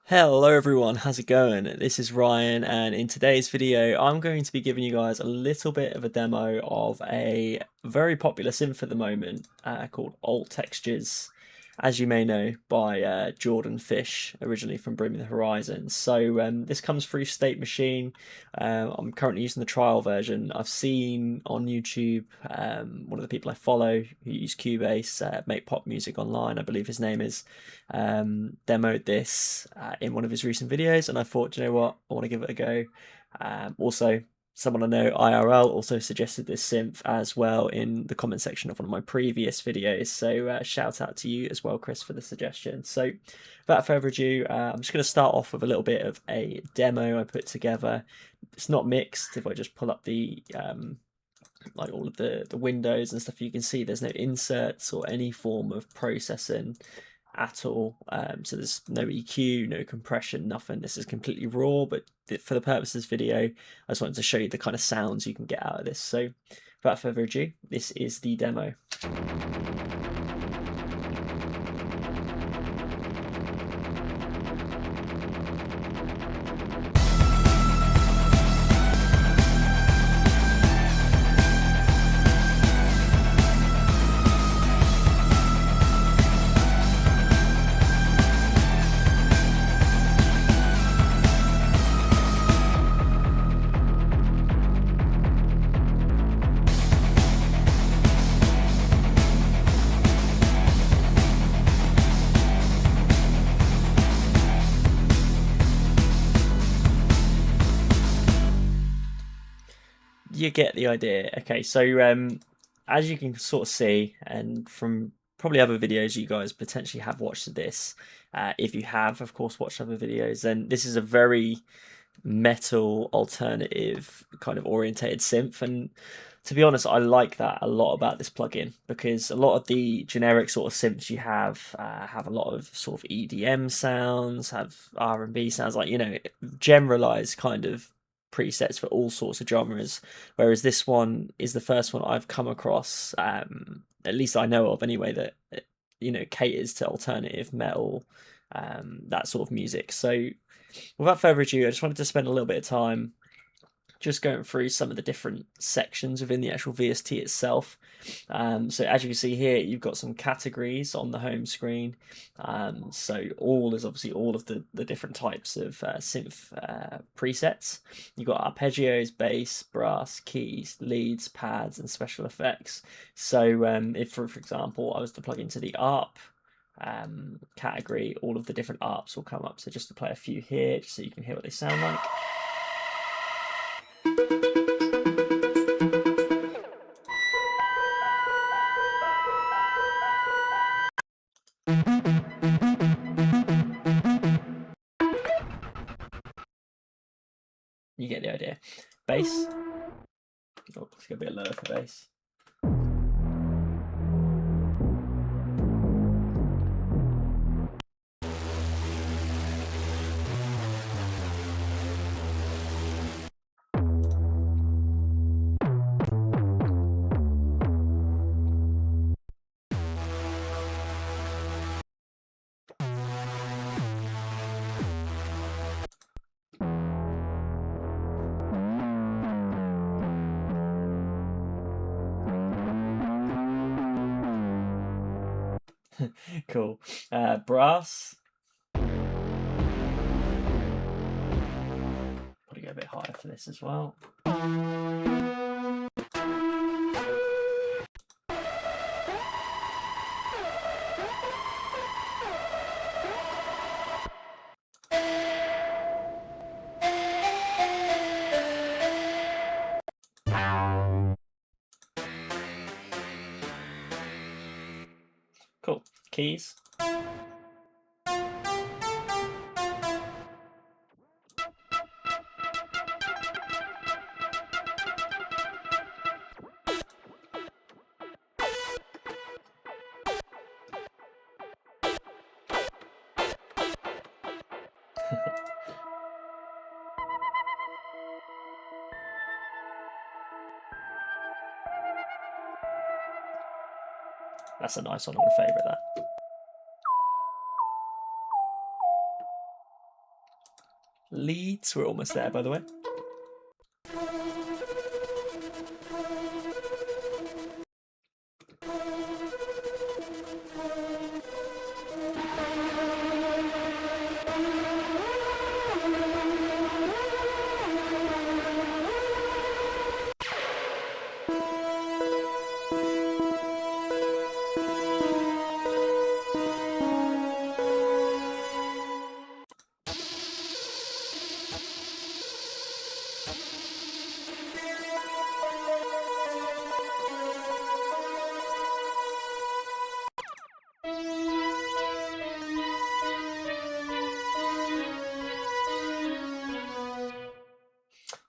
Hello everyone, how's it going? This is Ryan, and in today's video I'm going to be giving you guys a little bit of a demo of a very popular synth at the moment called Alt Textures, as you may know, by Jordan Fish, originally from Bring Me the Horizon. So this comes through State Machine. I'm currently using the trial version. I've seen on YouTube one of the people I follow who use Cubase, make pop music online, I believe his name is, demoed this in one of his recent videos, and I thought, you know what, I want to give it a go. Also, someone I know, IRL, also suggested this synth as well in the comment section of one of my previous videos, so shout out to you as well, Chris, for the suggestion. So without further ado, I'm just going to start off with a little bit of a demo I put together. It's not mixed. If I just pull up the like all of the windows and stuff, you can see there's no inserts or any form of processing at all. So there's no EQ, no compression, nothing. This is completely raw, but for the purpose of this video, I just wanted to show you the kind of sounds you can get out of this. So without further ado, this is the demo. You get the idea. Okay, so as you can sort of see, and from probably other videos you guys potentially have watched this, if you have, of course, watched other videos, then this is a very metal alternative kind of orientated synth. And to be honest, I like that a lot about this plugin, because a lot of the generic sort of synths you have a lot of sort of EDM sounds, have R&B sounds, like, you know, generalized kind of presets for all sorts of genres, whereas this one is the first one I've come across, at least I know of anyway, that you know, caters to alternative metal, that sort of music. So without further ado, I just wanted to spend a little bit of time just going through some of the different sections within the actual VST itself. So as you can see here, you've got some categories on the home screen. So all is obviously all of the different types of synth presets. You've got arpeggios, bass, brass, keys, leads, pads, and special effects. So if, for example, I was to plug into the ARP category, all of the different ARPs will come up. So just to play a few here, just so you can hear what they sound like. You get the idea. Bass. Oh, let's go a bit lower for bass. Cool. Brass. Probably go a bit higher for this as well. Cool. Keys. That's a nice one. I'm gonna favourite that. leads. We're almost there, by the way.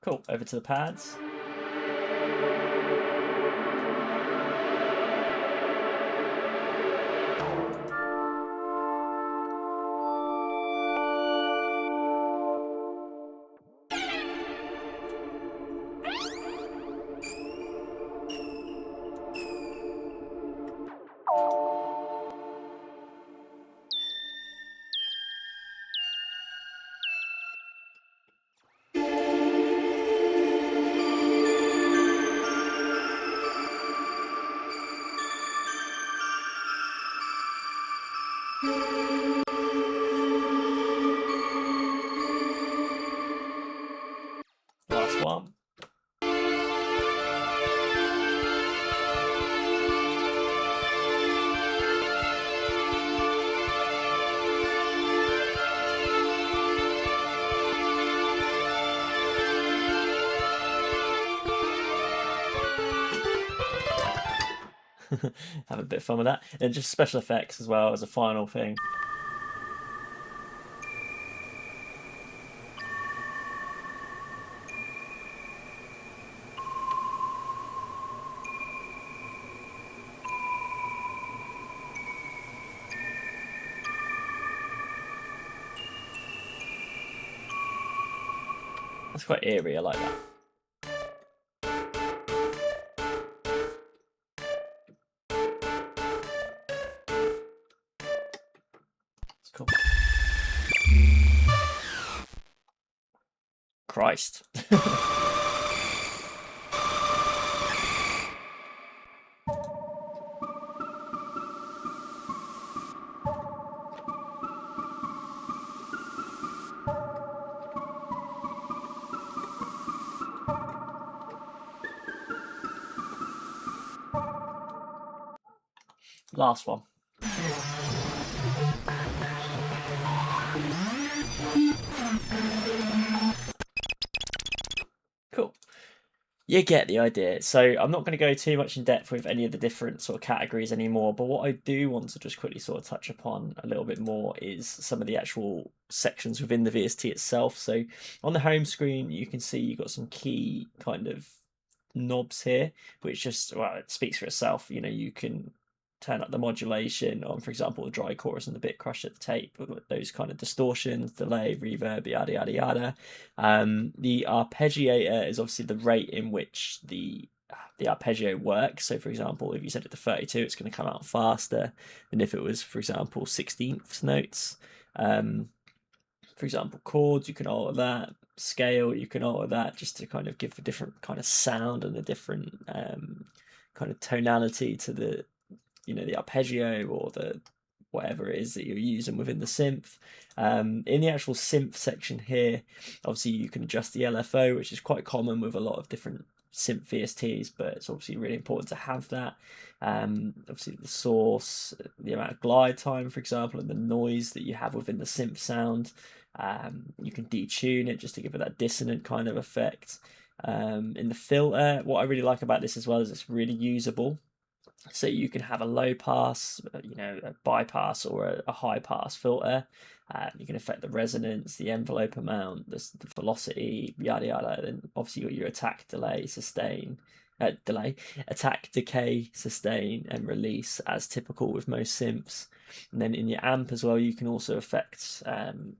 Cool, over to the pads. Last one. Have a bit of fun with that. And just special effects as well as a final thing. That's quite eerie, I like that. It's cool. Christ. Last one. Cool. You get the idea. So I'm not going to go too much in depth with any of the different sort of categories anymore, but what I do want to just quickly sort of touch upon a little bit more is some of the actual sections within the VST itself. So on the home screen, you can see you've got some key kind of knobs here, which just, well, it speaks for itself. You know, you can turn up the modulation on, for example, the dry chorus and the bit crush at the tape, those kind of distortions, delay, reverb, yada yada yada. The arpeggiator is obviously the rate in which the arpeggio works. So, for example, if you set it to 32, it's going to come out faster than if it was, for example, 16th notes. For example, chords, you can alter that. Scale, you can alter that just to kind of give a different kind of sound and a different kind of tonality to the, you know, the arpeggio or the whatever it is that you're using within the synth. In the actual synth section here, obviously you can adjust the LFO, which is quite common with a lot of different synth VSTs, but it's obviously really important to have that. Obviously the source, the amount of glide time, for example, and the noise that you have within the synth sound. You can detune it just to give it that dissonant kind of effect. In the filter, what I really like about this as well is it's really usable. So you can have a low pass, you know, a bypass or a high pass filter. You can affect the resonance, the envelope amount, the velocity, yada yada. Then obviously you got your attack, delay, sustain, attack, decay, sustain, and release as typical with most synths. And then in your amp as well, you can also affect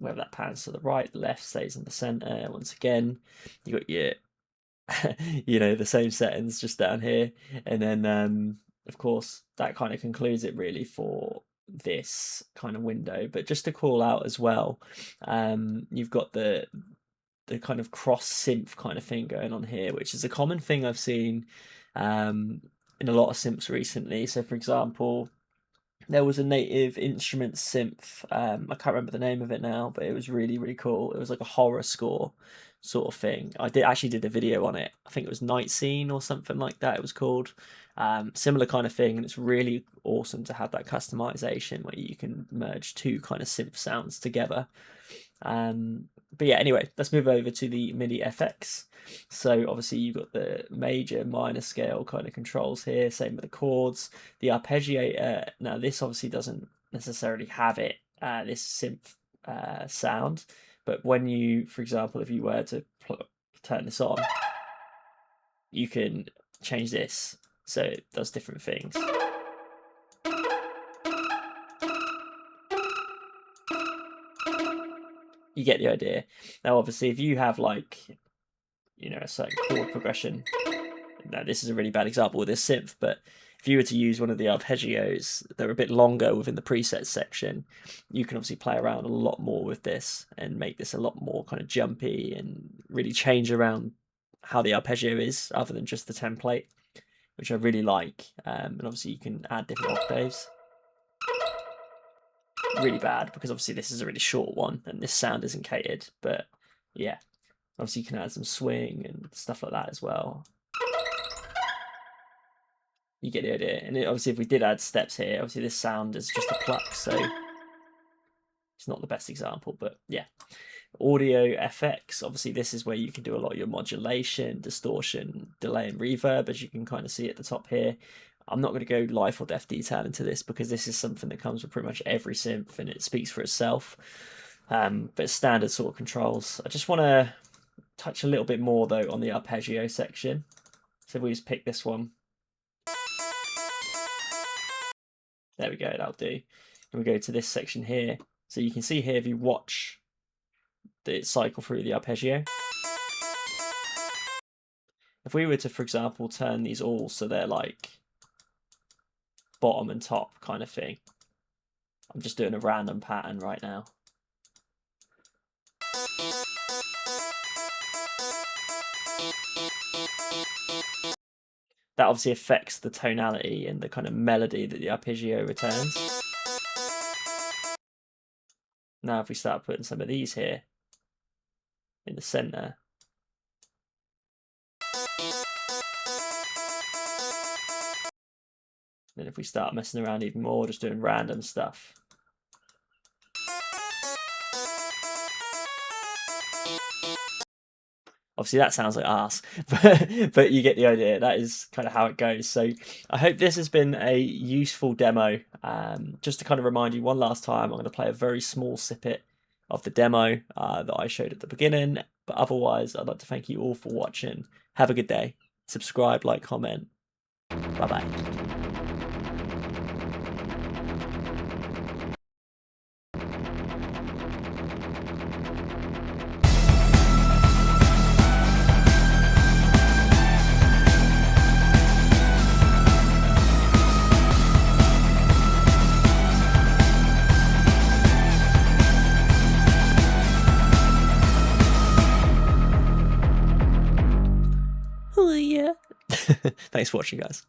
whether that pans to the right, the left, stays in the center. Once again, you got your you know, the same settings just down here, and then of course that kind of concludes it really for this kind of window. But just to call out as well, you've got the kind of cross synth kind of thing going on here, which is a common thing I've seen in a lot of synths recently. So for example, there was a native instrument synth, I can't remember the name of it now, but it was really cool. It was like a horror score sort of thing. I actually did a video on it. I think it was Night Scene or something like that it was called. Similar kind of thing, and it's really awesome to have that customization where you can merge two kind of synth sounds together. But yeah, anyway, let's move over to the MIDI FX. So obviously you've got the major, minor scale kind of controls here, same with the chords. The arpeggiator, now this obviously doesn't necessarily have it, this synth sound, but when you, for example, if you were to turn this on, you can change this, so it does different things. You get the idea. Now, obviously, if you have like, you know, a certain chord progression, now this is a really bad example with this synth, but if you were to use one of the arpeggios that are a bit longer within the presets section, you can obviously play around a lot more with this and make this a lot more kind of jumpy and really change around how the arpeggio is other than just the template, which I really like. And obviously you can add different octaves. Really bad because obviously this is a really short one and this sound isn't catered, but yeah, obviously you can add some swing and stuff like that as well. You get the idea. And obviously if we did add steps here, obviously this sound is just a pluck, so it's not the best example, but yeah. Audio FX, obviously this is where you can do a lot of your modulation, distortion, delay and reverb, as you can kind of see at the top here. I'm not going to go life or death detail into this because this is something that comes with pretty much every synth and it speaks for itself. But standard sort of controls. I just want to touch a little bit more though on the arpeggio section. So if we just pick this one. There we go, that'll do. And we go to this section here. So you can see here if you watch the cycle through the arpeggio. If we were to, for example, turn these all so they're like bottom and top kind of thing. I'm just doing a random pattern right now. That obviously affects the tonality and the kind of melody that the arpeggio returns. Now if we start putting some of these here in the center, then if we start messing around even more, just doing random stuff. Obviously that sounds like arse, but you get the idea. That is kind of how it goes. So I hope this has been a useful demo. Just to kind of remind you one last time, I'm going to play a very small snippet of the demo that I showed at the beginning. But otherwise, I'd like to thank you all for watching. Have a good day. Subscribe, like, comment. Bye-bye. Oh yeah. Thanks for watching, guys.